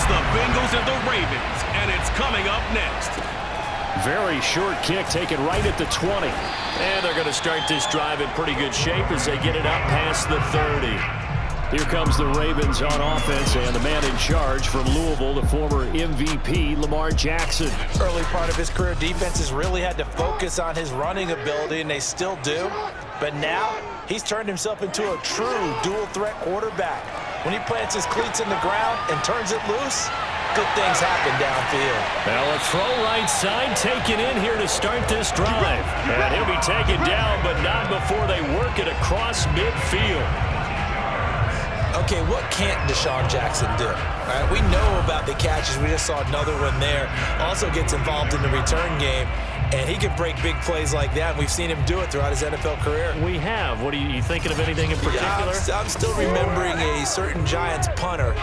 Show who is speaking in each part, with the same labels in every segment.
Speaker 1: It's the Bengals and the Ravens, and it's coming up next.
Speaker 2: Very short kick taken right at the 20.
Speaker 3: And they're going to start this drive in pretty good shape as they get it up past the 30.
Speaker 2: Here comes the Ravens on offense, and the man in charge from Louisville, the former MVP, Lamar Jackson.
Speaker 4: Early part of his career, defenses really had to focus on his running ability, and they still do. But now, he's turned himself into a true dual-threat quarterback. When he plants his cleats in the ground and turns it loose, good things happen downfield.
Speaker 2: Now a throw right side taken in here to start this drive. And he'll be taken down, but not before they work it across midfield.
Speaker 4: Okay, what can't Deshaun Jackson do? All right, we know about the catches. We just saw another one there. Also gets involved in the return game, and he can break big plays like that. We've seen him do it throughout his NFL career.
Speaker 2: We have. What are you thinking of anything in particular?
Speaker 4: Yeah, I'm still remembering a certain Giants punter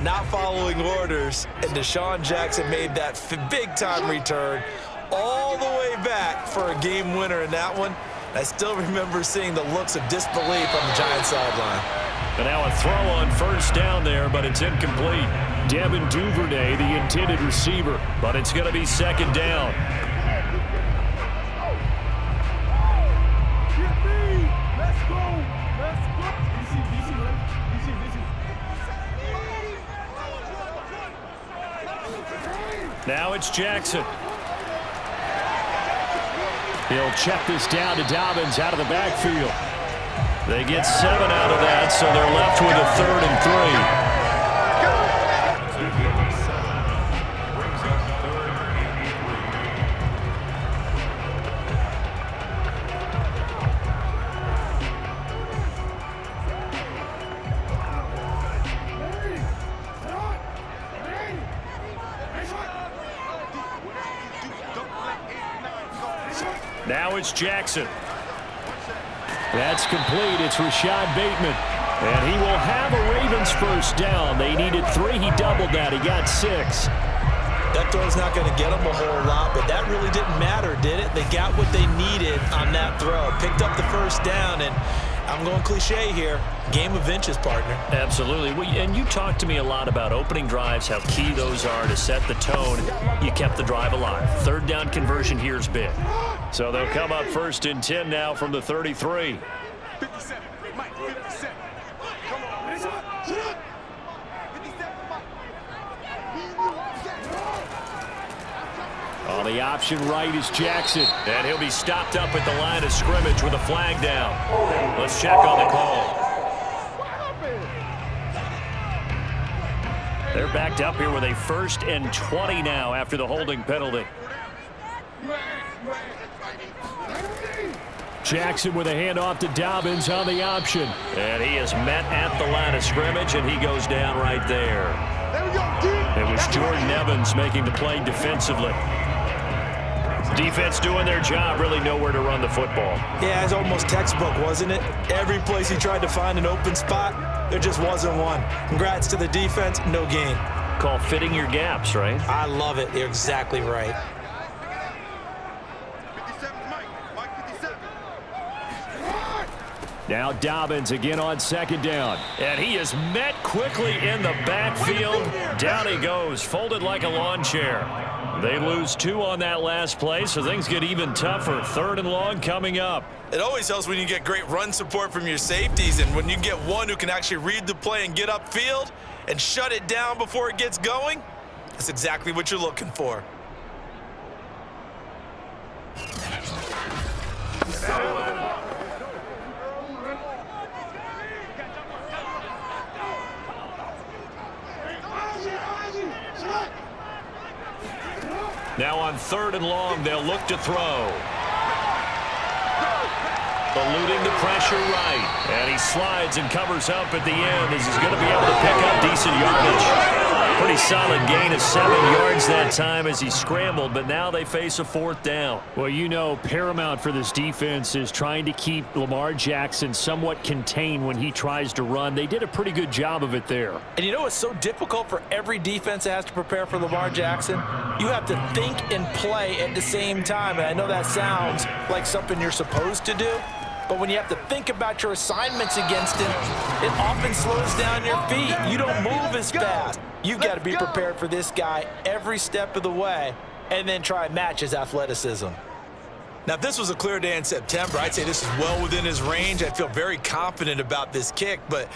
Speaker 4: not following orders, and Deshaun Jackson made that big-time return all the way back for a game winner in that one. I still remember seeing the looks of disbelief on the Giants sideline.
Speaker 2: And now a throw on first down there, but it's incomplete. Devin Duvernay, the intended receiver, but it's going to be second down. Now it's Jackson. He'll check this down to Dobbins out of the backfield. They get 7 out of that, so they're left with a 3rd and 3. Now it's Jackson. That's complete. It's Rashad Bateman. And he will have a Ravens first down. They needed 3. He doubled that. He got 6.
Speaker 4: That throw's not going to get them a whole lot, but that really didn't matter, did it? They got what they needed on that throw. Picked up the first down, and I'm going cliche here. Game of inches, partner.
Speaker 2: Absolutely. Well, and you talked to me a lot about opening drives, how key those are to set the tone. You kept the drive alive. 3rd down conversion here is big. So they'll come up 1st and 10 now from the 33.
Speaker 1: 57. Mike, 57. Come on.
Speaker 2: On the option right is Jackson. And he'll be stopped up at the line of scrimmage with a flag down. Let's check on the call. They're backed up here with a 1st and 20 now after the holding penalty. Jackson with a handoff to Dobbins on the option. And he is met at the line of scrimmage, and he goes down right there. It was Jordan Evans making the play defensively. Defense doing their job, really nowhere to run the football.
Speaker 4: Yeah, it's almost textbook, wasn't it? Every place he tried to find an open spot, there just wasn't one. Congrats to the defense, no gain.
Speaker 2: Called fitting your gaps, right?
Speaker 4: I love it. You're exactly right.
Speaker 2: Now Dobbins again on 2nd down. And he is met quickly in the backfield. Down he goes, folded like a lawn chair. They lose 2 on that last play, so things get even tougher. 3rd and long coming up.
Speaker 4: It always helps when you get great run support from your safeties, and when you get one who can actually read the play and get upfield and shut it down before it gets going, that's exactly what you're looking for.
Speaker 2: Now on 3rd and long, they'll look to throw. Eluding the pressure right. And he slides and covers up at the end as he's going to be able to pick up decent yardage. Pretty solid gain of 7 yards that time as he scrambled, but now they face a 4th down. Well, you know, paramount for this defense is trying to keep Lamar Jackson somewhat contained when he tries to run. They did a pretty good job of it there.
Speaker 4: And you know it's so difficult for every defense that has to prepare for Lamar Jackson? You have to think and play at the same time. And I know that sounds like something you're supposed to do, But when you have to think about your assignments against him, it often slows down your feet. You don't move as fast. You've got to be prepared for this guy every step of the way and then try and match his athleticism. Now, if this was a clear day in September, I'd say this is well within his range. I'd feel very confident about this kick, but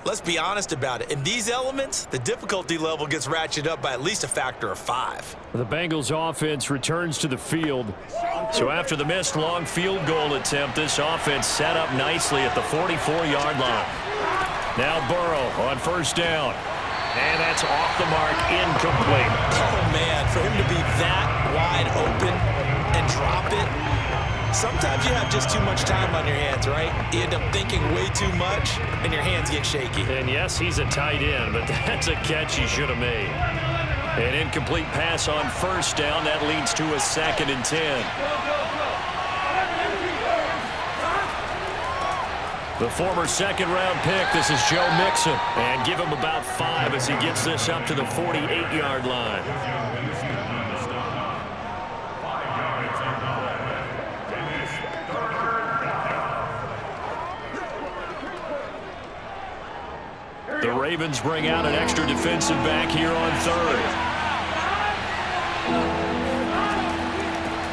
Speaker 4: let's be honest about it. In these elements, the difficulty level gets ratcheted up by at least a factor of 5.
Speaker 2: The Bengals offense returns to the field. So after the missed long field goal attempt, this offense set up nicely at the 44-yard line. Now Burrow on first down. And that's off the mark, incomplete.
Speaker 4: Oh, man, for him to be that wide open and drop it, sometimes you have just too much time on your hands, right? You end up thinking way too much, and your hands get shaky.
Speaker 2: And yes, he's a tight end, but that's a catch he should have made. An incomplete pass on first down. That leads to a 2nd and 10. The former second-round pick, this is Joe Mixon. And give him about 5 as he gets this up to the 48-yard line. The Ravens bring out an extra defensive back here on 3rd.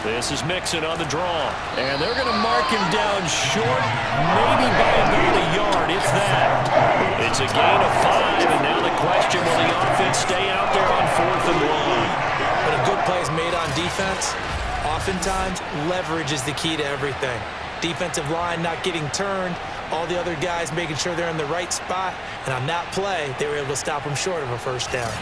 Speaker 2: This is Mixon on the draw. And they're going to mark him down short, maybe by about a yard, if that. It's a gain of 5, and now the question, will the offense stay out there on 4th and 1?
Speaker 4: When a good play is made on defense, oftentimes leverage is the key to everything. Defensive line not getting turned, all the other guys making sure they're in the right spot, and on that play, they were able to stop them short of a first down.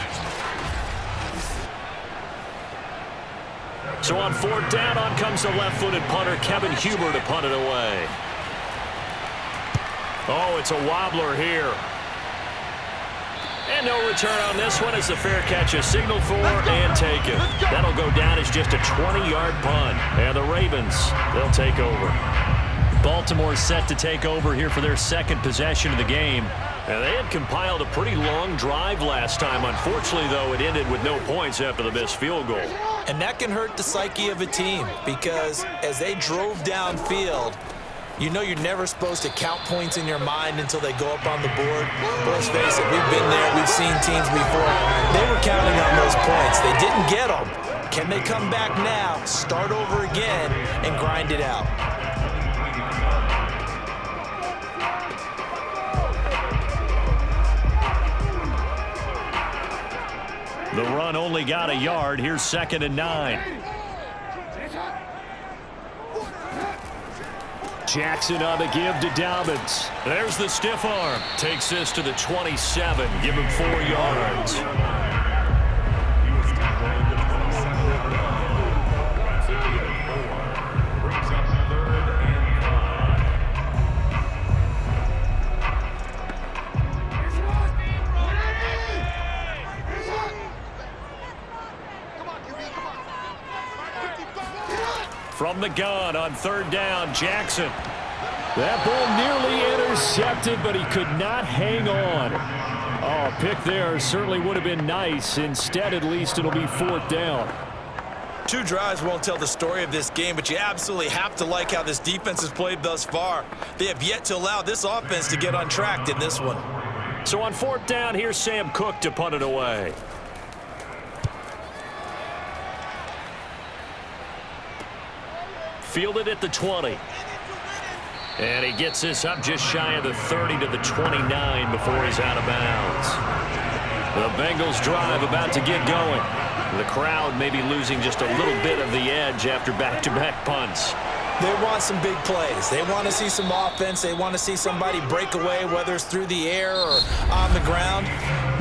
Speaker 2: So on 4th down, on comes the left-footed punter, Kevin Huber, to punt it away. Oh, it's a wobbler here. And no return on this one as the fair catch is signaled for and taken. That'll go down as just a 20-yard punt. And the Ravens, they'll take over. Baltimore set to take over here for their 2nd possession of the game. And they had compiled a pretty long drive last time. Unfortunately, though, it ended with no points after the missed field goal.
Speaker 4: And that can hurt the psyche of a team because as they drove downfield, you know you're never supposed to count points in your mind until they go up on the board. But let's face it, we've been there. We've seen teams before. They were counting on those points. They didn't get them. Can they come back now, start over again, and grind it out?
Speaker 2: The run only got a yard. Here's 2nd and 9. Jackson on the give to Dobbins. There's the stiff arm. Takes this to the 27. Give him 4 yards. From the gun on 3rd down, Jackson. That ball nearly intercepted, but he could not hang on. Oh, a pick there certainly would have been nice. Instead, at least, it'll be 4th down.
Speaker 4: 2 drives won't tell the story of this game, but you absolutely have to like how this defense has played thus far. They have yet to allow this offense to get untracked in this one.
Speaker 2: So on 4th down, here's Sam Cook to punt it away. Fielded at the 20. And he gets this up just shy of the 30 to the 29 before he's out of bounds. The Bengals drive about to get going. The crowd maybe losing just a little bit of the edge after back-to-back punts.
Speaker 4: They want some big plays. They want to see some offense. They want to see somebody break away, whether it's through the air or on the ground.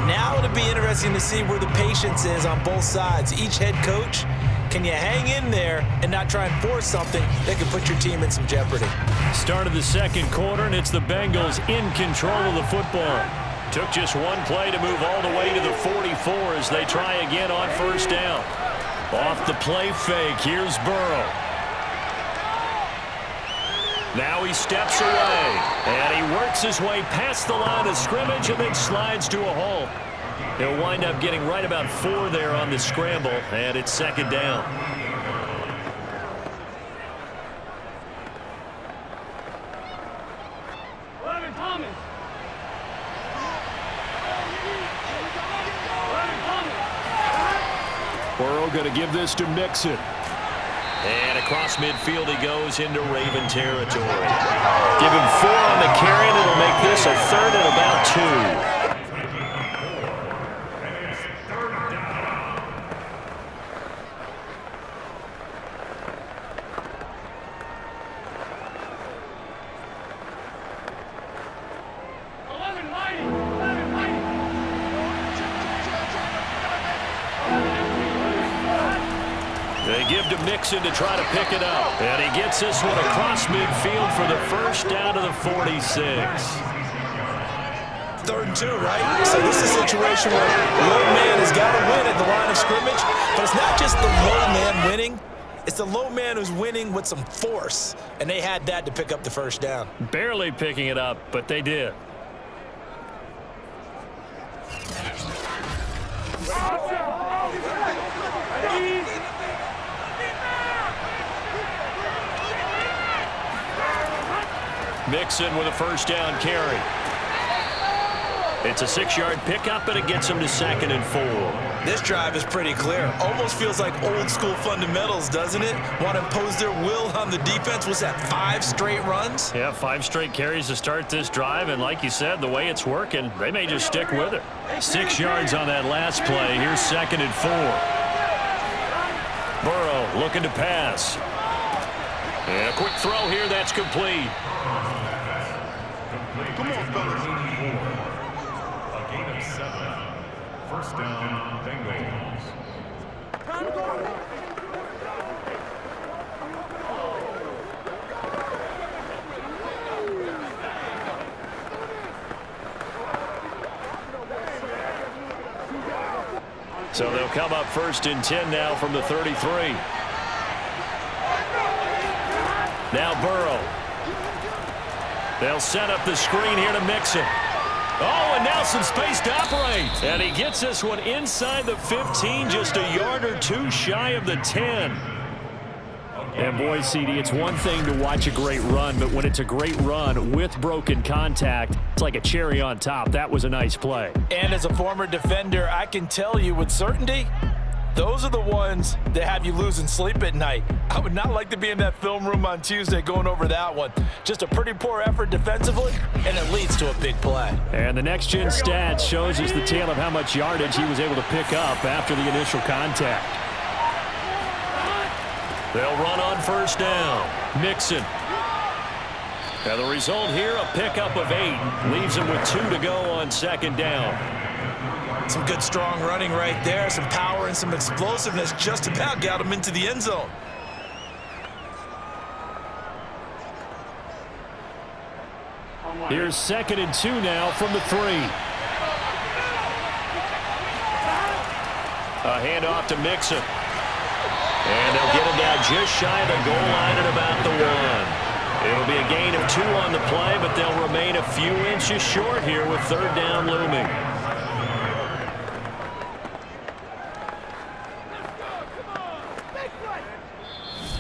Speaker 4: Now it'll be interesting to see where the patience is on both sides. Each head coach, can you hang in there and not try and force something that could put your team in some jeopardy?
Speaker 2: Start of the 2nd quarter, and it's the Bengals in control of the football. Took just one play to move all the way to the 44 as they try again on 1st down. Off the play fake, here's Burrow. Now he steps away, and he works his way past the line of scrimmage and then slides to a halt. He'll wind up getting right about 4 there on the scramble, and it's 2nd down. Burrow going to give this to Mixon. And across midfield he goes into Raven territory. Give him 4 on the carry, and it'll make this a 3rd and about 2. They give to Mixon to try to pick it up. And he gets this one across midfield for the first down to the 46.
Speaker 4: 3rd and 2, right? So this is a situation where low man has got to win at the line of scrimmage. But it's not just the low man winning. It's the low man who's winning with some force. And they had that to pick up the first down.
Speaker 2: Barely picking it up, but they did. Mixon with a first down carry. It's a 6-yard pickup, and it gets him to 2nd and 4.
Speaker 4: This drive is pretty clear. Almost feels like old school fundamentals, doesn't it? Want to impose their will on the defense. Was that 5 straight runs?
Speaker 2: Yeah, 5 straight carries to start this drive, and like you said, the way it's working, they may just stick with it. 6 yards on that last play. Here's 2nd and 4. Burrow looking to pass. And a quick throw here, that's complete.
Speaker 1: Come on, fellas. A gain of 7. First down, Bengals.
Speaker 2: So they'll come up 1st and 10 now from the 33. Now Burrow. They'll set up the screen here to Mixon. Oh, and now some space to operate. And he gets this one inside the 15, just a yard or 2 shy of the 10. And boy, CD, it's one thing to watch a great run, but when it's a great run with broken contact, it's like a cherry on top. That was a nice play.
Speaker 4: And as a former defender, I can tell you with certainty, those are the ones that have you losing sleep at night. I would not like to be in that film room on Tuesday going over that one. Just a pretty poor effort defensively, and it leads to a big play.
Speaker 2: And the next-gen stats shows us the tale of how much yardage he was able to pick up after the initial contact. They'll run on 1st down. Mixon. And the result here, a pickup of 8. Leaves him with 2 to go on 2nd down.
Speaker 4: Some good, strong running right there. Some power and some explosiveness just about got him into the end zone.
Speaker 2: Here's 2nd and 2 now from the 3. A handoff to Mixon. And they'll get him down just shy of the goal line at about the 1. It'll be a gain of 2 on the play, but they'll remain a few inches short here with 3rd down looming.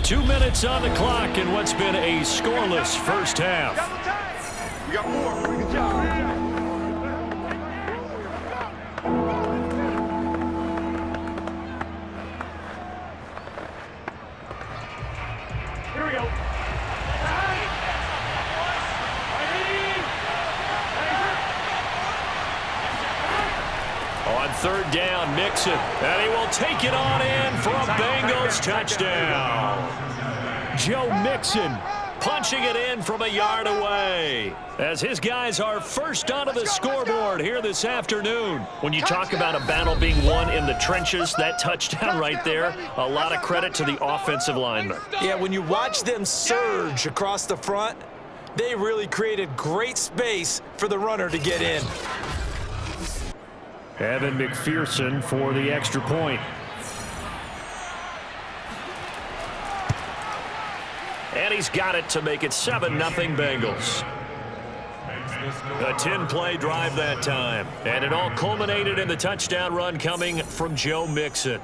Speaker 2: Two minutes on the clock in what's been a scoreless first half.
Speaker 1: We got more. Good job.
Speaker 3: Here we go.
Speaker 2: On 3rd down, Mixon, and he will take it on in for a Bengals touchdown. Joe Mixon punching it in from a yard away as his guys are first onto the scoreboard here this afternoon. When you talk about a battle being won in the trenches, that touchdown right there, a lot of credit to the offensive linemen.
Speaker 4: Yeah, when you watch them surge across the front, they really created great space for the runner to get in.
Speaker 2: Evan McPherson for the extra point. And he's got it to make it 7-0 Bengals. A 10-play drive that time. And it all culminated in the touchdown run coming from Joe Mixon.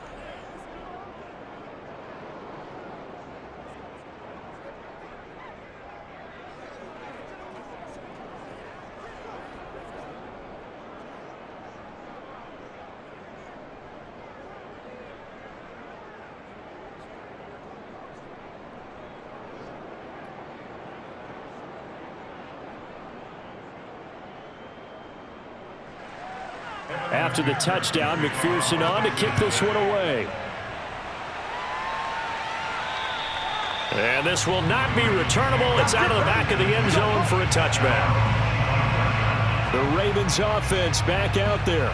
Speaker 2: After the touchdown, McPherson on to kick this one away. And this will not be returnable. It's out of the back of the end zone for a touchback. The Ravens offense back out there.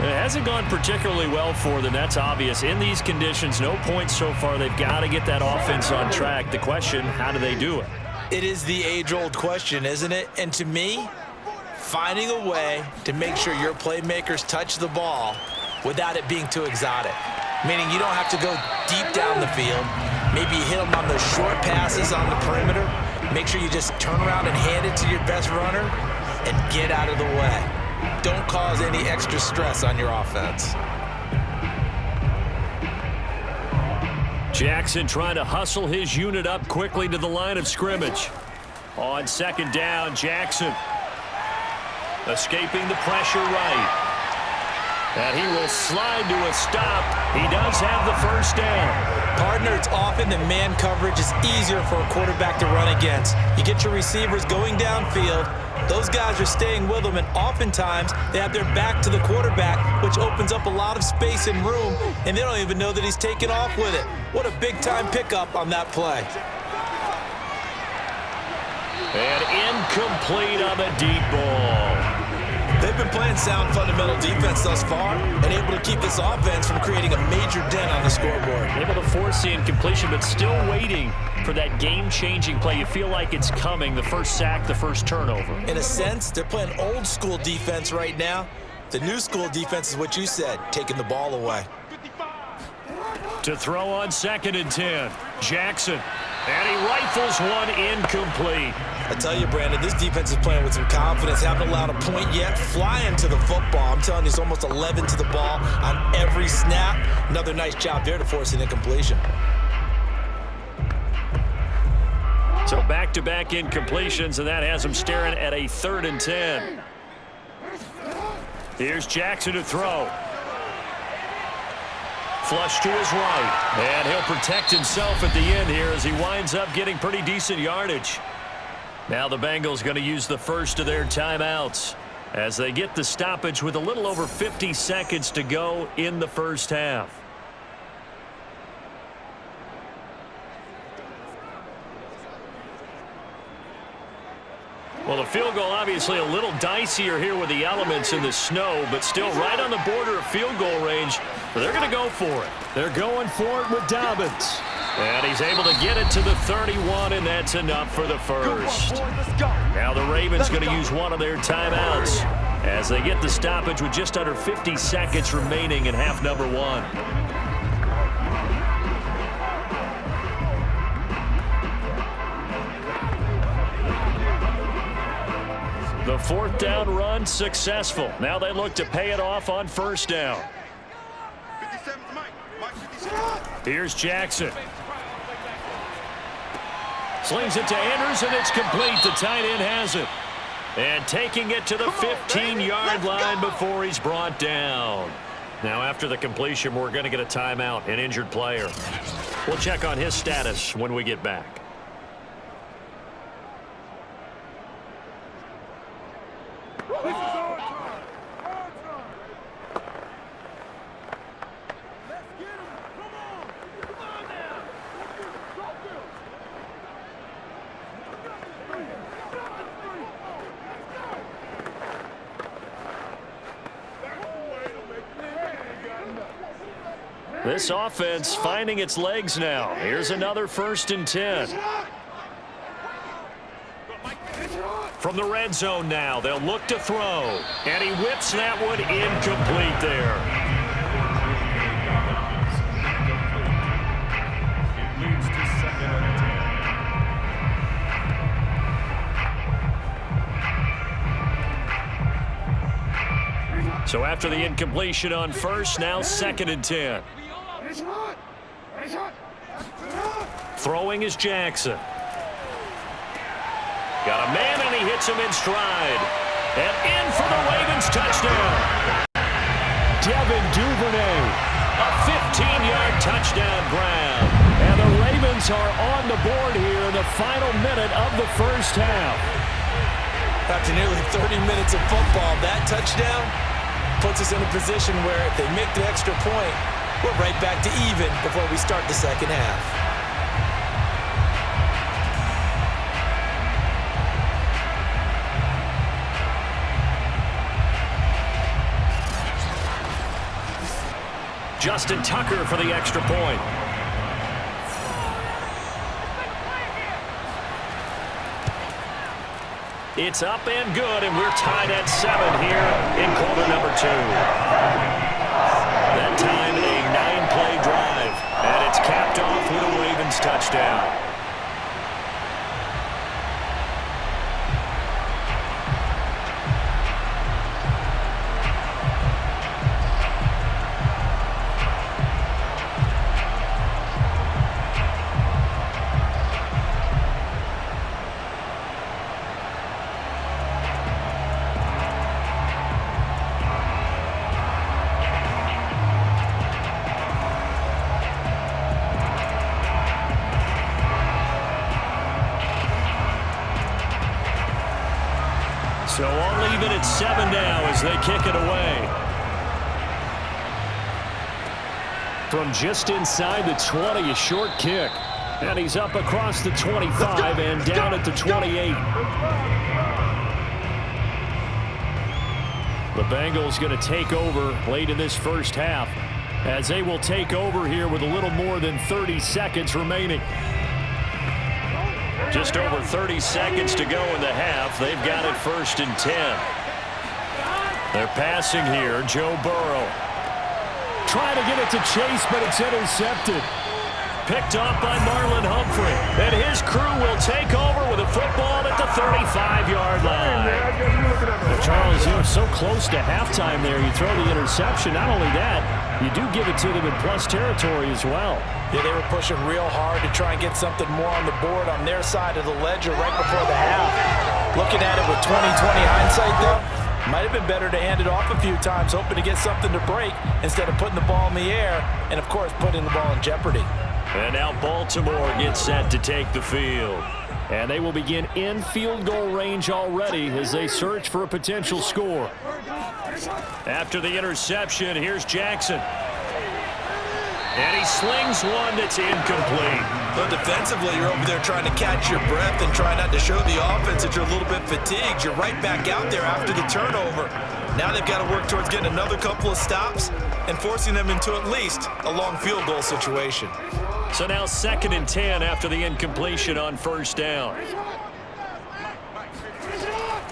Speaker 2: It hasn't gone particularly well for them. That's obvious. In these conditions, no points so far. They've got to get that offense on track. The question, how do they do it?
Speaker 4: It is the age-old question, isn't it? And to me, finding a way to make sure your playmakers touch the ball without it being too exotic. Meaning you don't have to go deep down the field. Maybe you hit them on those short passes on the perimeter. Make sure you just turn around and hand it to your best runner and get out of the way. Don't cause any extra stress on your offense.
Speaker 2: Jackson trying to hustle his unit up quickly to the line of scrimmage. On second down, Jackson escaping the pressure right. And he will slide to a stop. He does have the first down.
Speaker 4: Partner, it's often that man coverage is easier for a quarterback to run against. You get your receivers going downfield. Those guys are staying with them, and oftentimes they have their back to the quarterback, which opens up a lot of space and room, and they don't even know that he's taken off with it. What a big-time pickup on that play.
Speaker 2: And incomplete on the deep ball.
Speaker 4: They've been playing sound fundamental defense thus far and able to keep this offense from creating a major dent on the scoreboard.
Speaker 2: Able to force the incompletion, but still waiting for that game-changing play. You feel like it's coming, the first sack, the first turnover.
Speaker 4: In a sense, they're playing old-school defense right now. The new-school defense is what you said, taking the ball away.
Speaker 2: To throw on 2nd and 10, Jackson. And he rifles one incomplete.
Speaker 4: I tell you, Brandon, this defense is playing with some confidence. Haven't allowed a point yet. Flying to the football. I'm telling you, it's almost 11 to the ball on every snap. Another nice job there to force an incompletion.
Speaker 2: So back-to-back incompletions, and that has him staring at a 3rd and 10. Here's Jackson to throw. Flush to his right. And he'll protect himself at the end here as he winds up getting pretty decent yardage. Now the Bengals going to use the first of their timeouts as they get the stoppage with a little over 50 seconds to go in the first half. Well, the field goal obviously a little dicier here with the elements in the snow, but still right on the border of field goal range. But they're going to go for it. They're going for it with Dobbins. And he's able to get it to the 31, and that's enough for the first. Now the Ravens going to use one of their timeouts as they get the stoppage with just under 50 seconds remaining in half number 1. The 4th down run successful. Now they look to pay it off on 1st down. Here's Jackson. Slings it to Andrews, and it's complete. The tight end has it. And taking it to the 15-yard line before he's brought down. Now after the completion, we're going to get a timeout, an injured player. We'll check on his status when we get back. This offense finding its legs now. Here's another 1st and 10. From the red zone now, they'll look to throw. And he whips that one incomplete there.
Speaker 1: It leads to 2nd and 10.
Speaker 2: So after the incompletion on 1st, now 2nd and 10. Throwing is Jackson. Got a man, and he hits him in stride. And in for the Ravens touchdown. Devin Duvernay, a 15-yard touchdown grab. And the Ravens are on the board here in the final minute of the first half.
Speaker 4: After nearly 30 minutes of football, that touchdown puts us in a position where if they make the extra point, we're right back to even before we start the second half.
Speaker 2: Justin Tucker for the extra point. It's up and good, and we're tied at 7 here in quarter number 2. That time, a 9-play drive, and it's capped off with a Ravens touchdown. So I'll leave it at 7 now as they kick it away. From just inside the 20, a short kick. And he's up across the 25 and down at the 28. The Bengals going to take over late in this first half, as they will take over here with a little more than 30 seconds remaining. Just over 30 seconds to go in the half. They've got it 1st and 10. They're passing here. Joe Burrow. Trying to get it to Chase, but it's intercepted. Picked off by Marlon Humphrey. And his crew will take over with a football at the 35-yard line. Well, Charles, you're so close to halftime there. You throw the interception. Not only that, you do give it to them in plus territory as well.
Speaker 4: Yeah, they were pushing real hard to try and get something more on the board on their side of the ledger right before the half. Looking at it with 20/20 hindsight, though, might have been better to hand it off a few times, hoping to get something to break instead of putting the ball in the air and, of course, putting the ball in jeopardy.
Speaker 2: And now Baltimore gets set to take the field. And they will begin in field goal range already as they search for a potential score. After the interception, here's Jackson. And he slings one that's incomplete.
Speaker 4: But defensively, you're over there trying to catch your breath and try not to show the offense that you're a little bit fatigued. You're right back out there after the turnover. Now they've got to work towards getting another couple of stops and forcing them into at least a long field goal situation.
Speaker 2: So now 2nd and 10 after the incompletion on 1st down.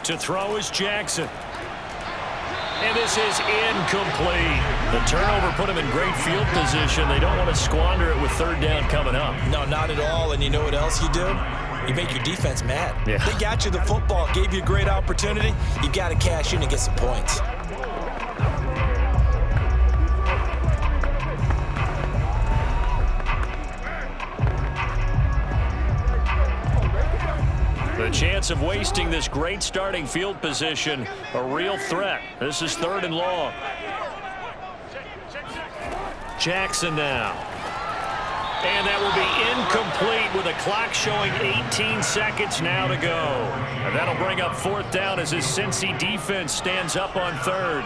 Speaker 2: To throw is Jackson. And this is incomplete. The turnover put them in great field position. They don't want to squander it with 3rd down coming up.
Speaker 4: No, not at all. And you know what else you do? You make your defense mad.
Speaker 2: Yeah.
Speaker 4: They got you the football, gave you a great opportunity. You got to cash in and get some points.
Speaker 2: The chance of wasting this great starting field position, a real threat. This is 3rd and long. Jackson now. And that will be incomplete with a clock showing 18 seconds now to go. And that'll bring up 4th down as his Cincy defense stands up on 3rd.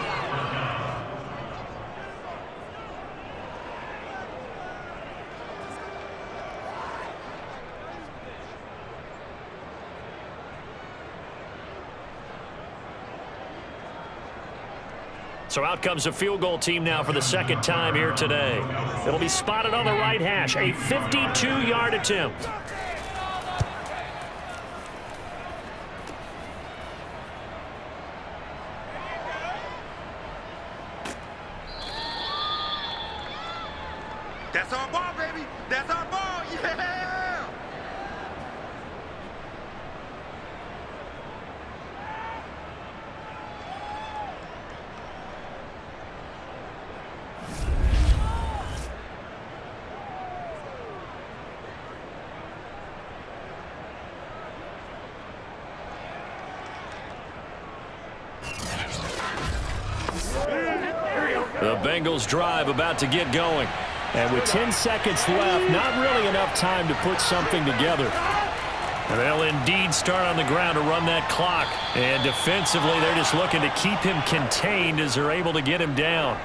Speaker 2: So out comes a field goal team now for the 2nd time here today. It'll be spotted on the right hash, a 52-yard attempt.
Speaker 5: That's our ball, baby. That's our ball. Yeah!
Speaker 2: The Bengals drive about to get going. And with 10 seconds left, not really enough time to put something together. And they'll indeed start on the ground to run that clock. And defensively, they're just looking to keep him contained as they're able to get him down.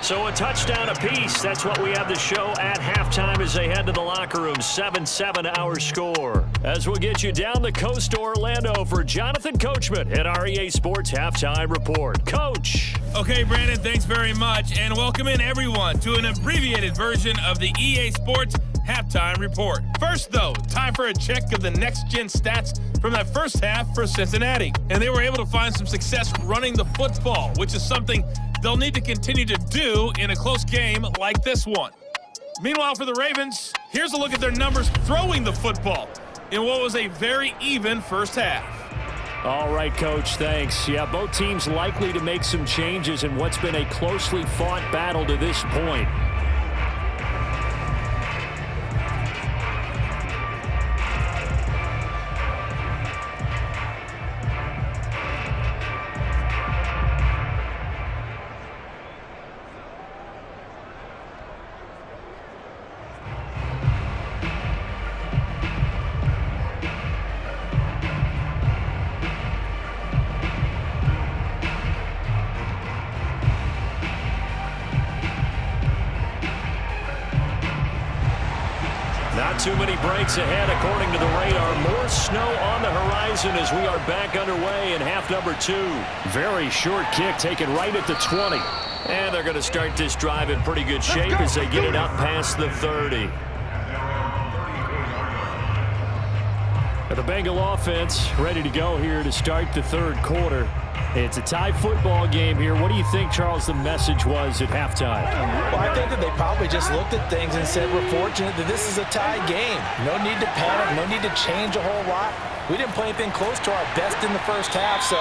Speaker 2: So a touchdown apiece. That's what we have to show at halftime as they head to the locker room. 7-7 our score. As we'll get you down the coast to Orlando for Jonathan Coachman at our EA Sports Halftime Report. Coach.
Speaker 6: Okay, Brandon, thanks very much. And welcome in, everyone, to an abbreviated version of the EA Sports Halftime Report. First, though, time for a check of the next-gen stats from that first half for Cincinnati. And they were able to find some success running the football, which is something they'll need to continue to do in a close game like this one. Meanwhile, for the Ravens, here's a look at their numbers throwing the football in what was a very even first half.
Speaker 2: All right, Coach, thanks. Yeah, both teams likely to make some changes in what's been a closely fought battle to this point. Not too many breaks ahead according to the radar. More snow on the horizon as we are back underway in half number 2. Very short kick taken right at the 20.
Speaker 3: And they're going to start this drive in pretty good shape as they get it up past the 30.
Speaker 2: The Bengal offense ready to go here to start the third quarter. It's a tie football game here. What do you think, Charles, the message was at halftime?
Speaker 4: Well, I think that they probably just looked at things and said, we're fortunate that this is a tie game. No need to panic, no need to change a whole lot. We didn't play anything close to our best in the first half, so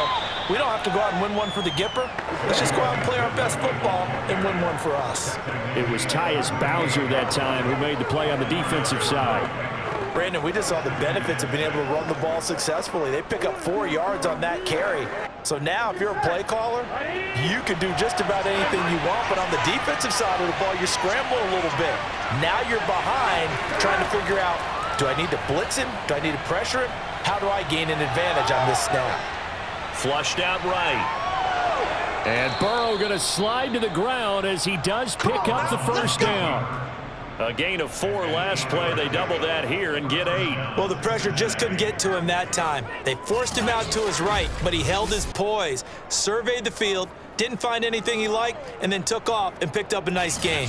Speaker 4: we don't have to go out and win one for the Gipper. Let's just go out and play our best football and win one for us.
Speaker 2: It was Tyus Bowser that time who made the play on the defensive side.
Speaker 4: Brandon, we just saw the benefits of being able to run the ball successfully. They pick up 4 yards on that carry. So now if you're a play caller, you can do just about anything you want, but on the defensive side of the ball, you're scrambling a little bit. Now you're behind trying to figure out, do I need to blitz him? Do I need to pressure him? How do I gain an advantage on this snap?
Speaker 3: Flushed out right.
Speaker 2: And Burrow going to slide to the ground as he does pick up the first down.
Speaker 3: A gain of 4 last play. They double that here and get 8.
Speaker 4: Well, the pressure just couldn't get to him that time. They forced him out to his right, but he held his poise, surveyed the field, didn't find anything he liked, and then took off and picked up a nice gain.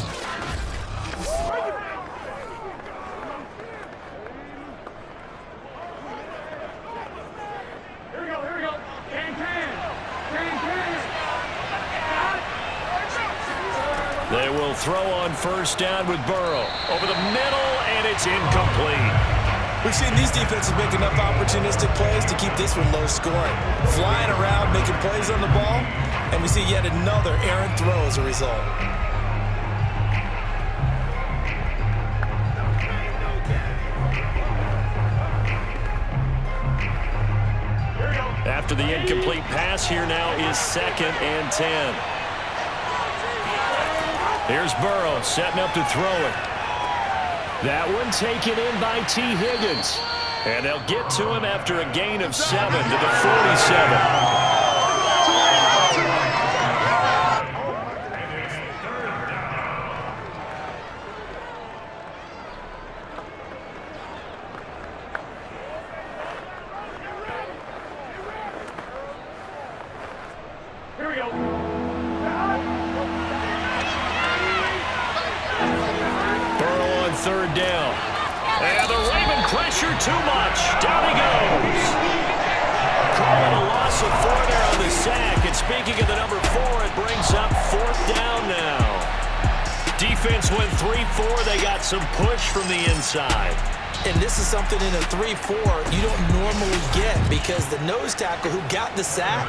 Speaker 3: They will throw on first down with Burrow. Over the middle, and it's incomplete.
Speaker 4: We've seen these defenses make enough opportunistic plays to keep this one low scoring. Flying around, making plays on the ball, and we see yet another errant throw as a result.
Speaker 3: After the incomplete pass, here now is 2nd and 10.
Speaker 2: Here's Burrow setting up to throw it. That one taken in by T. Higgins.
Speaker 3: And they'll get to him after a gain of 7 to the 47.
Speaker 2: Third down. And the Raven pressure too much. Down he goes.
Speaker 3: Calling a loss of 4 there on the sack. And speaking of the number 4, it brings up 4th down now. Defense went 3-4. They got some push from the inside.
Speaker 4: And this is something in a 3-4 you don't normally get because the nose tackle who got the sack,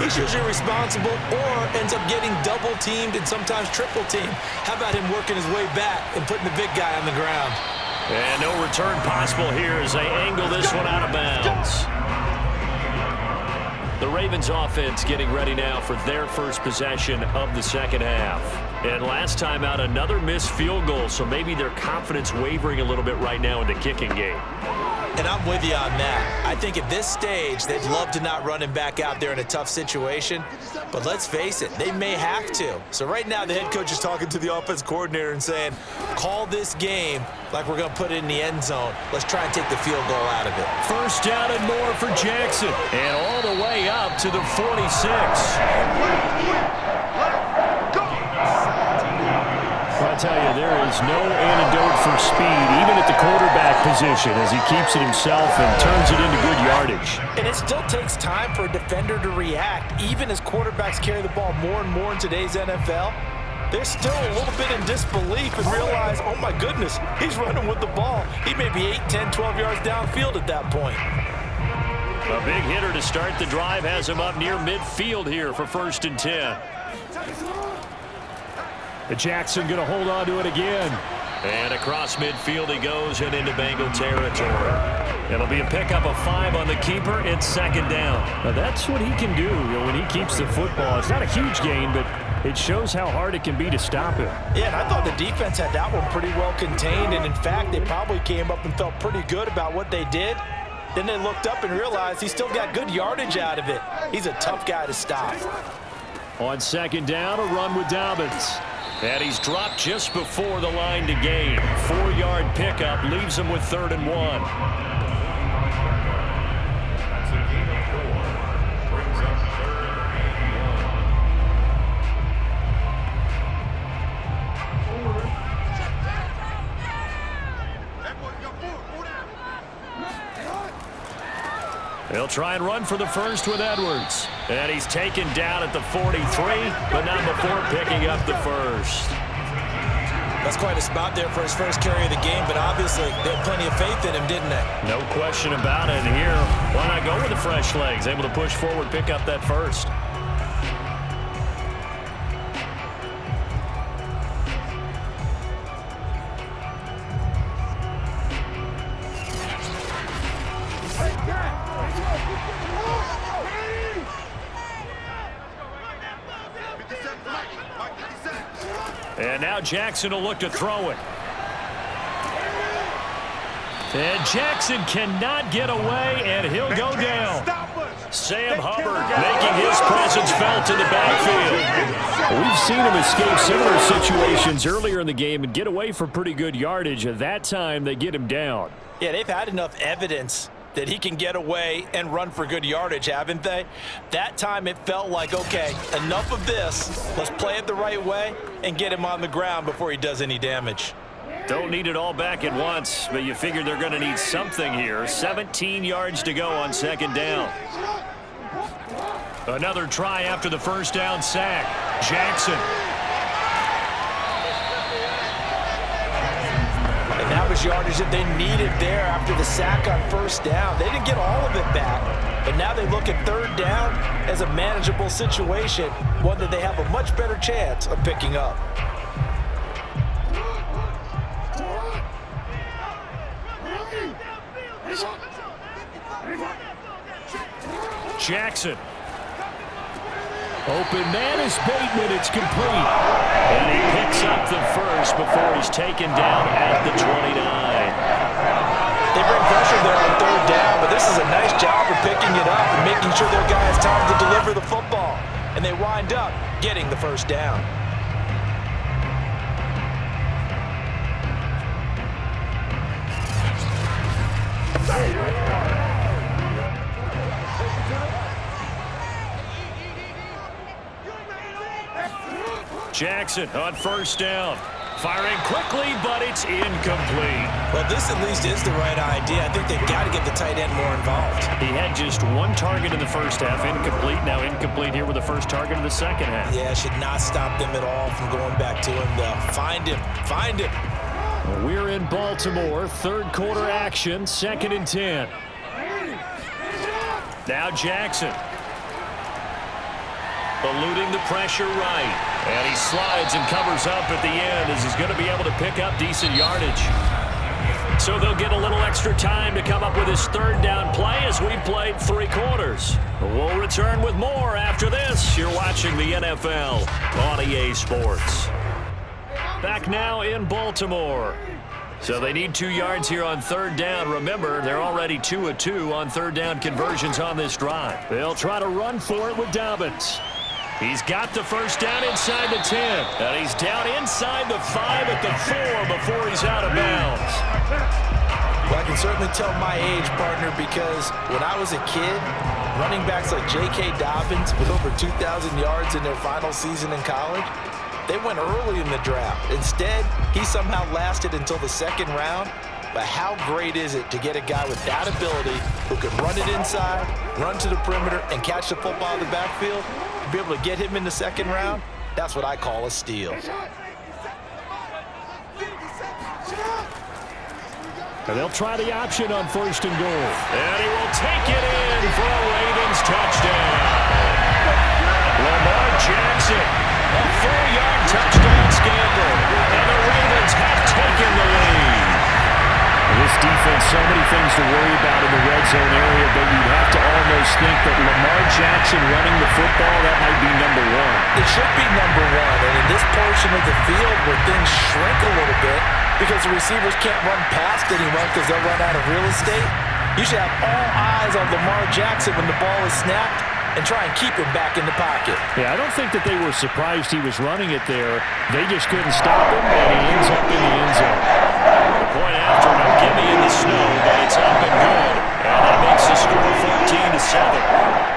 Speaker 4: he's usually responsible or ends up getting double-teamed and sometimes triple-teamed. How about him working his way back and putting the big guy on the ground?
Speaker 3: And no return possible here as they angle this one out of bounds. The Ravens offense getting ready now for their first possession of the second half. And last time out, another missed field goal, so maybe their confidence wavering a little bit right now in the kicking game.
Speaker 4: And I'm with you on that. I think at this stage, they'd love to not run him back out there in a tough situation. But let's face it, they may have to. So right now, the head coach is talking to the offense coordinator and saying, call this game like we're going to put it in the end zone. Let's try and take the field goal out of it.
Speaker 2: First down and more for Jackson. And all the way up to the 46. I tell you, there is no antidote for speed, even at the quarterback position, as he keeps it himself and turns it into good yardage.
Speaker 4: And it still takes time for a defender to react. Even as quarterbacks carry the ball more and more in today's NFL, they're still a little bit in disbelief and realize, oh my goodness, he's running with the ball. He may be 8, 10, 12 yards downfield at that point.
Speaker 2: A big hitter to start the drive has him up near midfield here for 1st and 10.
Speaker 3: Jackson going to hold on to it again.
Speaker 2: And across midfield he goes and into Bengal territory. It'll be a pickup of 5 on the keeper. It's 2nd down.
Speaker 3: Now that's what he can do, when he keeps the football. It's not a huge gain, but it shows how hard it can be to stop him.
Speaker 4: Yeah, and I thought the defense had that one pretty well contained. And in fact, they probably came up and felt pretty good about what they did. Then they looked up and realized he still got good yardage out of it. He's a tough guy to stop.
Speaker 3: On 2nd down, a run with Dobbins.
Speaker 2: And he's dropped just before the line to gain. 4-yard pickup leaves him with 3rd and 1.
Speaker 1: That's a gain of 4. Brings up 3rd and 1.
Speaker 2: They'll try and run for the first with Edwards. And he's taken down at the 43, but not before picking up the first.
Speaker 4: That's quite a spot there for his first carry of the game, but obviously they had plenty of faith in him, didn't they?
Speaker 2: No question about it. And here, why not go with the fresh legs? Able to push forward, pick up that first. And now Jackson will look to throw it. And Jackson cannot get away, and he'll go down. Sam Hubbard making his presence felt in the backfield.
Speaker 3: We've seen him escape similar situations earlier in the game and get away for pretty good yardage. At that time, they get him down.
Speaker 4: Yeah, they've had enough evidence that he can get away and run for good yardage, haven't they? That time it felt like, okay, enough of this. Let's play it the right way and get him on the ground before he does any damage.
Speaker 2: Don't need it all back at once, but you figure they're going to need something here. 17 yards to go on 2nd down. Another try after the first down sack. Jackson.
Speaker 4: And that was yardage that they needed there after the sack on 1st down. They didn't get all of it back, but now they look at 3rd down as a manageable situation, one that they have a much better chance of picking up.
Speaker 2: Jackson.
Speaker 3: Open man is Bateman. It's complete.
Speaker 2: And he picks up the first before he's taken down at the 29.
Speaker 4: They bring pressure there on 3rd down, but this is a nice job of picking it up and making sure their guy has time to deliver the football. And they wind up getting the 1st down.
Speaker 2: Jackson on 1st down. Firing quickly, but it's incomplete.
Speaker 4: Well, this at least is the right idea. I think they've got to get the tight end more involved.
Speaker 2: He had just 1 target in the first half. Incomplete. Now incomplete here with the first target of the second half.
Speaker 4: Yeah, should not stop them at all from going back to him, though. Find him. Find him.
Speaker 3: Well, we're in Baltimore. 3rd quarter action. 2nd and 10.
Speaker 2: Now Jackson. Eluding the pressure right. And he slides and covers up at the end as he's going to be able to pick up decent yardage. So they'll get a little extra time to come up with his 3rd down play as we've played 3 quarters. We'll return with more after this. You're watching the NFL on EA Sports. Back now in Baltimore. So they need 2 yards here on 3rd down. Remember, they're already 2 of 2 on 3rd down conversions on this drive. They'll try to run for it with Dobbins. He's got the 1st down inside the 10. And he's down inside the 5 at the 4 before he's out of bounds.
Speaker 4: Well, I can certainly tell my age, partner, because when I was a kid, running backs like J.K. Dobbins with over 2,000 yards in their final season in college, they went early in the draft. Instead, he somehow lasted until the 2nd round. But how great is it to get a guy with that ability who can run it inside, run to the perimeter, and catch the football in the backfield? To be able to get him in the 2nd round, that's what I call a steal.
Speaker 2: And they'll try the option on 1st and goal. And he will take it in for a Ravens touchdown. Lamar Jackson, a 4-yard touchdown scamper. And the Ravens have taken the lead. This defense, so many things to worry about in the red zone area, but you'd have to almost think that Lamar Jackson running the football, that might be number 1.
Speaker 4: It should be number 1, and in this portion of the field where things shrink a little bit because the receivers can't run past anyone because they'll run out of real estate, you should have all eyes on Lamar Jackson when the ball is snapped and try and keep him back in the pocket.
Speaker 2: Yeah, I don't think that they were surprised he was running it there. They just couldn't stop him, and he ends up in the end zone. The point after him, a gimme in the snow, but it's up and good. And that makes the score 14-7.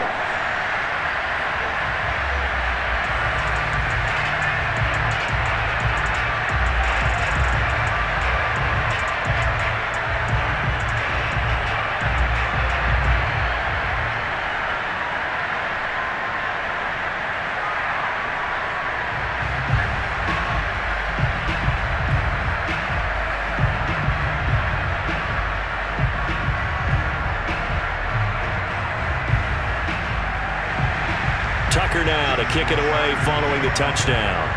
Speaker 2: Now to kick it away following the touchdown.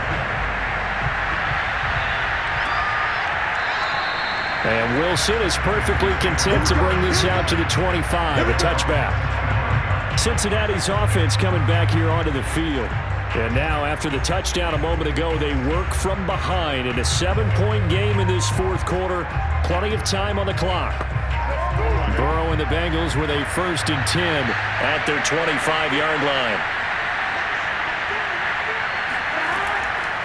Speaker 2: And Wilson is perfectly content to bring this out to the 25, a touchback. Cincinnati's offense coming back here onto the field. And now after the touchdown a moment ago, they work from behind in a 7-point game in this 4th quarter. Plenty of time on the clock. Burrow and the Bengals with a 1st and 10 at their 25-yard line.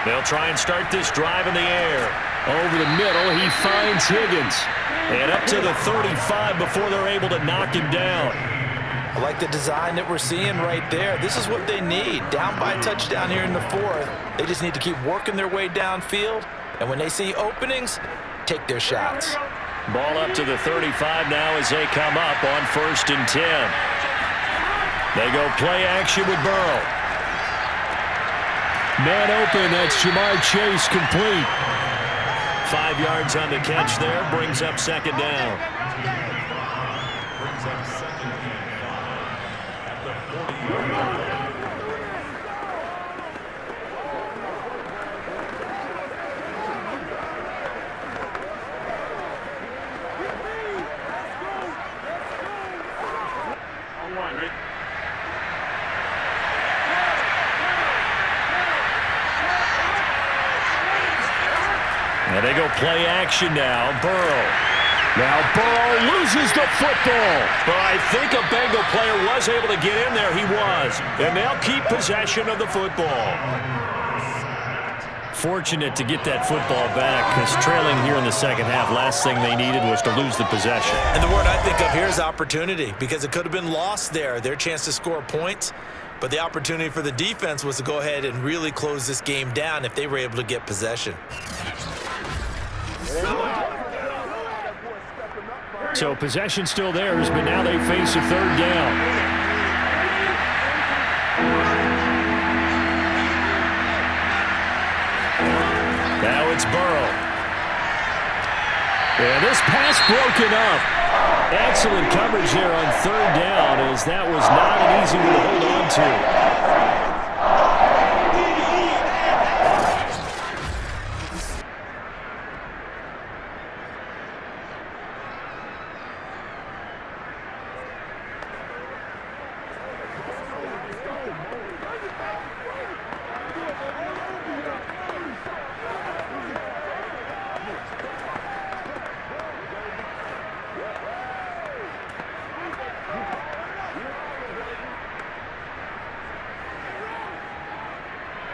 Speaker 2: They'll try and start this drive in the air. Over the middle, he finds Higgins. And up to the 35 before they're able to knock him down.
Speaker 4: I like the design that we're seeing right there. This is what they need. Down by a touchdown here in the 4th. They just need to keep working their way downfield. And when they see openings, take their shots.
Speaker 2: Ball up to the 35 now as they come up on 1st and 10. They go play action with Burrow. Man open, that's Jamar Chase complete. 5 yards on the catch there, brings up 2nd down.
Speaker 1: Brings up 2nd and 5 at the 40-yard line.
Speaker 2: And they go play action now. Burrow. Now Burrow loses the football. But I think a Bengal player was able to get in there. He was. And they'll keep possession of the football. Fortunate to get that football back because trailing here in the 2nd half, last thing they needed was to lose the possession.
Speaker 4: And the word I think of here is opportunity because it could have been lost there, their chance to score points. But the opportunity for the defense was to go ahead and really close this game down if they were able to get possession.
Speaker 2: So possession still theirs, but now they face a 3rd down. Now it's Burrow. And this pass broken up. Excellent coverage there on 3rd down as that was not an easy one to hold on to.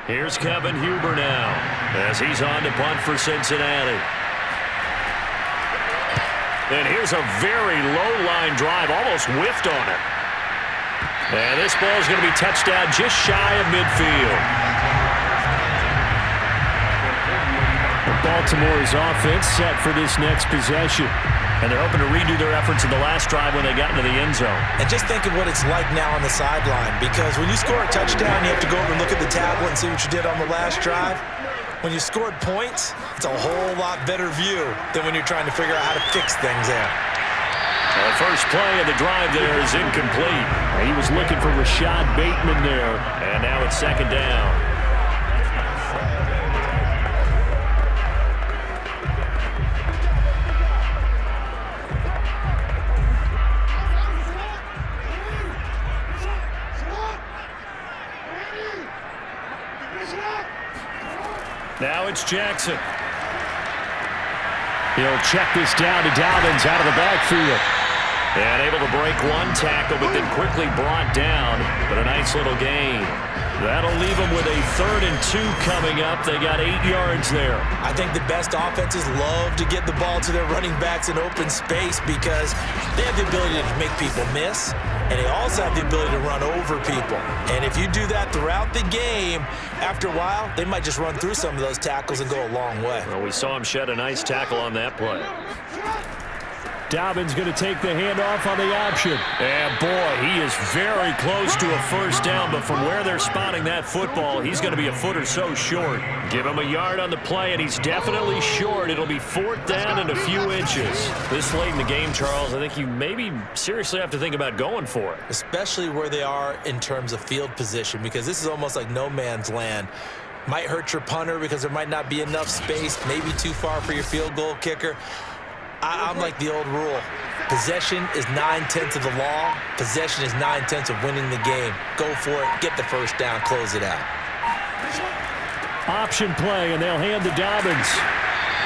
Speaker 2: Here's Kevin Huber now as he's on to punt for Cincinnati. And here's a very low-line drive, almost whiffed on it. And this ball is going to be touched down just shy of midfield. Baltimore's offense set for this next possession. And they're hoping to redo their efforts in the last drive when they got into the end zone.
Speaker 4: And just think of what it's like now on the sideline, because when you score a touchdown, you have to go over and look at the tablet and see what you did on the last drive. When you scored points, it's a whole lot better view than when you're trying to figure out how to fix things out.
Speaker 2: The first play of the drive there is incomplete. He was looking for Rashad Bateman there, and now it's second down. Now it's Jackson. He'll check this down to Dobbins out of the backfield. And able to break one tackle, but then quickly brought down. But a nice little gain. That'll leave them with a 3rd and 2 coming up. They got 8 yards there.
Speaker 4: I think the best offenses love to get the ball to their running backs in open space because they have the ability to make people miss, and they also have the ability to run over people. And if you do that throughout the game, after a while, they might just run through some of those tackles and go a long way.
Speaker 2: Well, we saw him shed a nice tackle on that play. Dobbins going to take the handoff on the option. And, boy, he is very close to a first down, but from where they're spotting that football, he's going to be a foot or so short. Give him a yard on the play, and he's definitely short. It'll be 4th down and a few inches. This late in the game, Charles, I think you maybe seriously have to think about going for it.
Speaker 4: Especially where they are in terms of field position, because this is almost like no man's land. Might hurt your punter because there might not be enough space, maybe too far for your field goal kicker. I'm like the old rule. Possession is 9/10 of the law. Possession is 9/10 of winning the game. Go for it. Get the first down. Close it out.
Speaker 2: Option play, and they'll hand to Dobbins.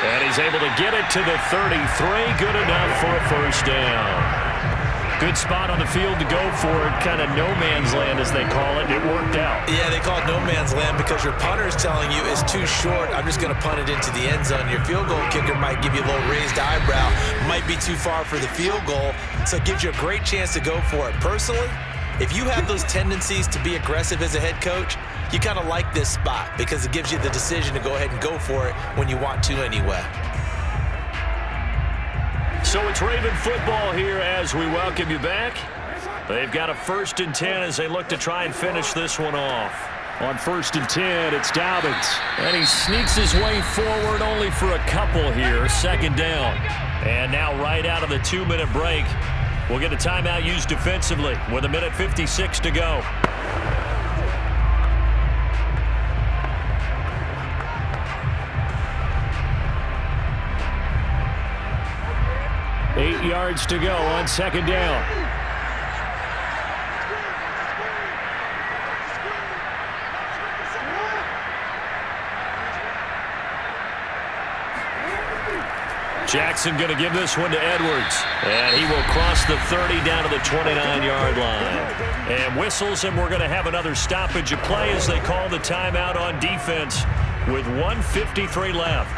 Speaker 2: And he's able to get it to the 33. Good enough for a first down. Good spot on the field to go for it. Kind of no man's land, as they call it. It worked out.
Speaker 4: Yeah, they call it no man's land because your punter is telling you it's too short. I'm just going to punt it into the end zone. Your field goal kicker might give you a little raised eyebrow. Might be too far for the field goal. So it gives you a great chance to go for it. Personally, if you have those tendencies to be aggressive as a head coach, you kind of like this spot because it gives you the decision to go ahead and go for it when you want to anyway.
Speaker 2: So it's Raven football here as we welcome you back. They've got a 1st and 10 as they look to try and finish this one off. On 1st and 10, it's Dobbins. And he sneaks his way forward only for a couple here. 2nd down. And now right out of the 2-minute break, we'll get a timeout used defensively with 1:56 to go. Eight yards to go on 2nd down. Jackson going to give this one to Edwards. And he will cross the 30 down to the 29-yard line. And whistles, and we're going to have another stoppage of play as they call the timeout on defense with 1:53 left.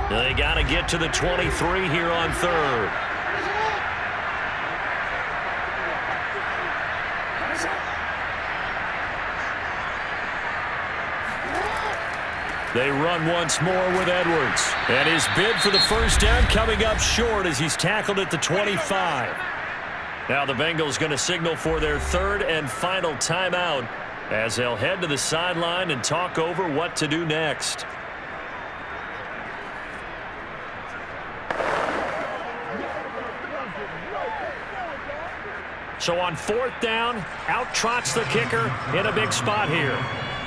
Speaker 2: They got to get to the 23 here on 3rd. They run once more with Edwards. And his bid for the first down coming up short as he's tackled at the 25. Now the Bengals going to signal for their 3rd and final timeout as they'll head to the sideline and talk over what to do next. So on 4th down, out trots the kicker in a big spot here.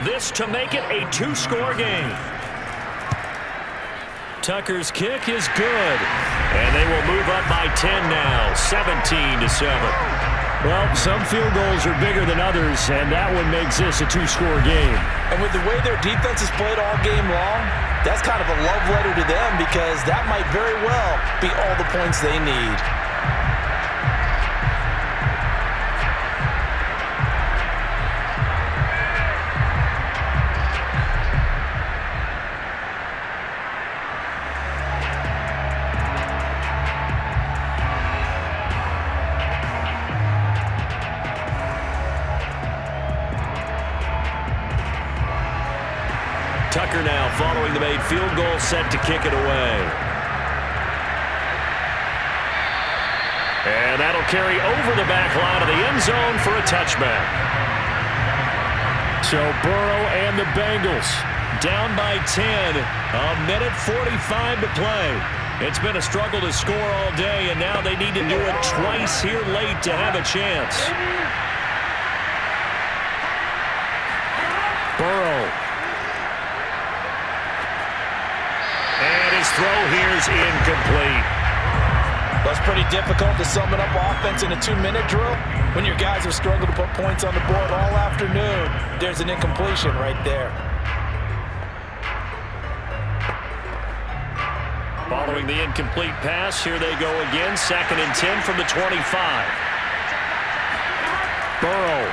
Speaker 2: This to make it a 2-score game. Tucker's kick is good. And they will move up by 10 now, 17-7. Well, some field goals are bigger than others, and that one makes this a 2-score game.
Speaker 4: And with the way their defense has played all game long, that's kind of a love letter to them because that might very well be all the points they need.
Speaker 2: Tucker now following the made field goal, set to kick it away. And that'll carry over the back line of the end zone for a touchback. So Burrow and the Bengals down by 10. A minute 45 to play. It's been a struggle to score all day, and now they need to do it twice here late to have a chance. Burrow. And his throw here's incomplete.
Speaker 4: That's pretty difficult to sum it up offense in a 2-minute drill. When your guys have struggled to put points on the board all afternoon, there's an incompletion right there.
Speaker 2: Following the incomplete pass, here they go again. 2nd and 10 from the 25. Burrow.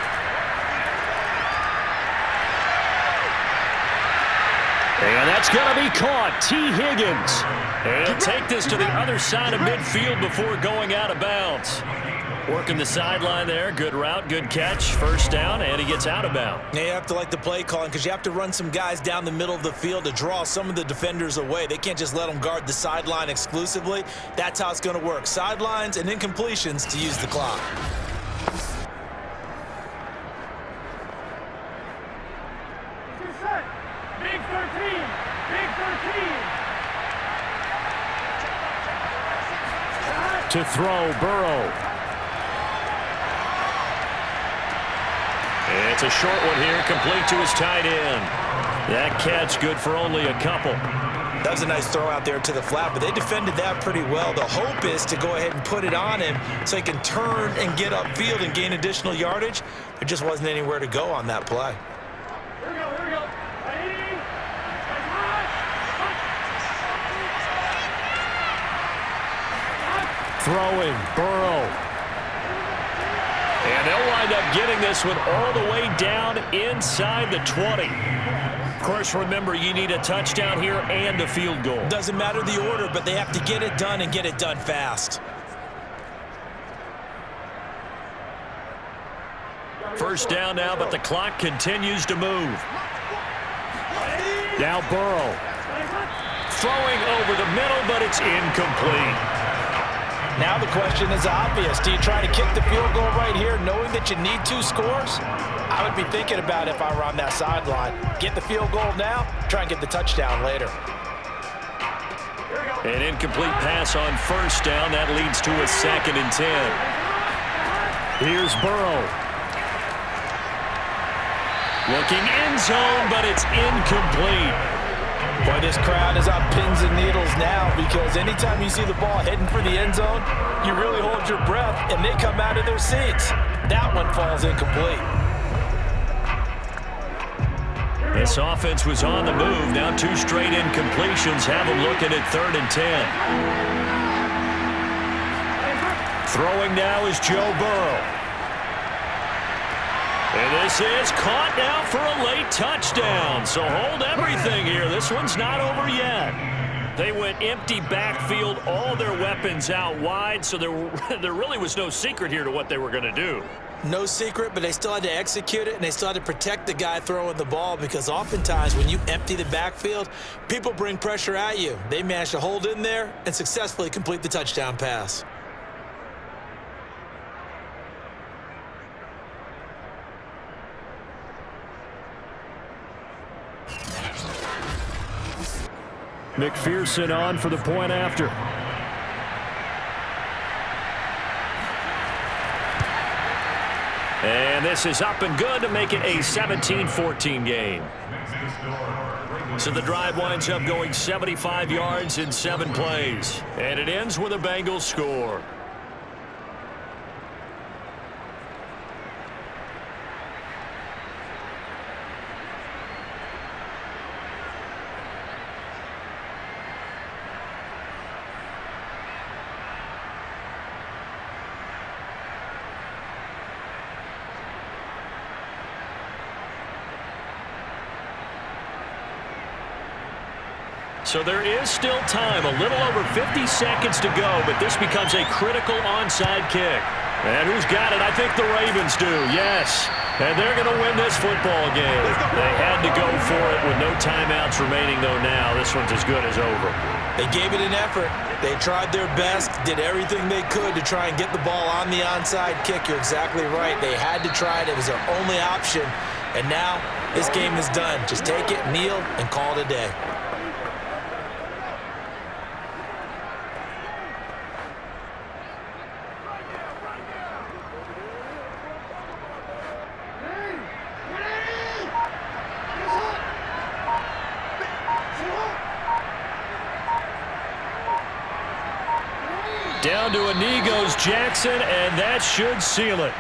Speaker 2: And that's going to be caught. T. Higgins. And he'll take this to the other side of midfield before going out of bounds. Working the sideline there. Good route, good catch. First down, and he gets out of bounds.
Speaker 4: Yeah, you have to like the play calling because you have to run some guys down the middle of the field to draw some of the defenders away. They can't just let them guard the sideline exclusively. That's how it's going to work. Sidelines and incompletions to use the clock.
Speaker 5: Big 13! Big 13!
Speaker 2: To throw, Burrow. It's a short one here, complete to his tight end. That catch good for only a couple.
Speaker 4: That was a nice throw out there to the flat, but they defended that pretty well. The hope is to go ahead and put it on him so he can turn and get upfield and gain additional yardage. There just wasn't anywhere to go on that play.
Speaker 5: Here we go, here we go. Ready?
Speaker 2: Throwing, Burrow. And they'll wind up getting this one all the way down inside the 20. Of course, remember, you need a touchdown here and a field goal.
Speaker 4: Doesn't matter the order, but they have to get it done and get it done fast.
Speaker 2: First down now, but the clock continues to move. Now Burrow. Throwing over the middle, but it's incomplete.
Speaker 4: Now the question is obvious. Do you try to kick the field goal right here knowing that you need 2 scores? I would be thinking about it if I were on that sideline. Get the field goal now, try and get the touchdown later.
Speaker 2: An incomplete pass on first down. That leads to a 2nd and 10. Here's Burrow. Looking end zone, but it's incomplete.
Speaker 4: Boy, this crowd is on pins and needles now because anytime you see the ball heading for the end zone, you really hold your breath and they come out of their seats. That one falls incomplete.
Speaker 2: This offense was on the move. Now 2 straight incompletions have them looking at 3rd and 10. Throwing now is Joe Burrow. And this is caught now for a late touchdown. So hold everything here. This one's not over yet. They went empty backfield, all their weapons out wide, so there really was no secret here to what they were going to do.
Speaker 4: No secret, but they still had to execute it, and they still had to protect the guy throwing the ball because oftentimes when you empty the backfield, people bring pressure at you. They managed to hold in there and successfully complete the touchdown pass.
Speaker 2: McPherson on for the point after. And this is up and good to make it a 17-14 game. So the drive winds up going 75 yards in 7 plays. And it ends with a Bengals score. So there is still time, a little over 50 seconds to go, but this becomes a critical onside kick. And who's got it? I think the Ravens do, yes. And they're going to win this football game. They had to go for it with no timeouts remaining, though, now. This one's as good as over.
Speaker 4: They gave it an effort. They tried their best, did everything they could to try and get the ball on the onside kick. You're exactly right. They had to try it. It was their only option. And now this game is done. Just take it, kneel, and call it a day.
Speaker 2: Down to a knee goes Jackson, and that should seal it.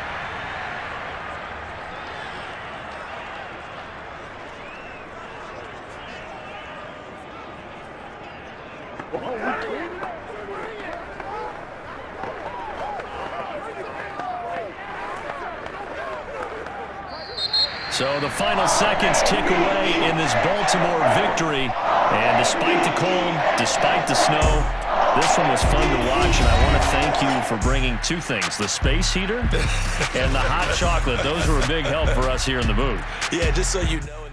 Speaker 2: So the final seconds tick away in this Baltimore victory. And despite the cold, despite the snow, this one was fun to watch, and I want to thank you for bringing two things, the space heater and the hot chocolate. Those were a big help for us here in the booth.
Speaker 4: Yeah, just so you know.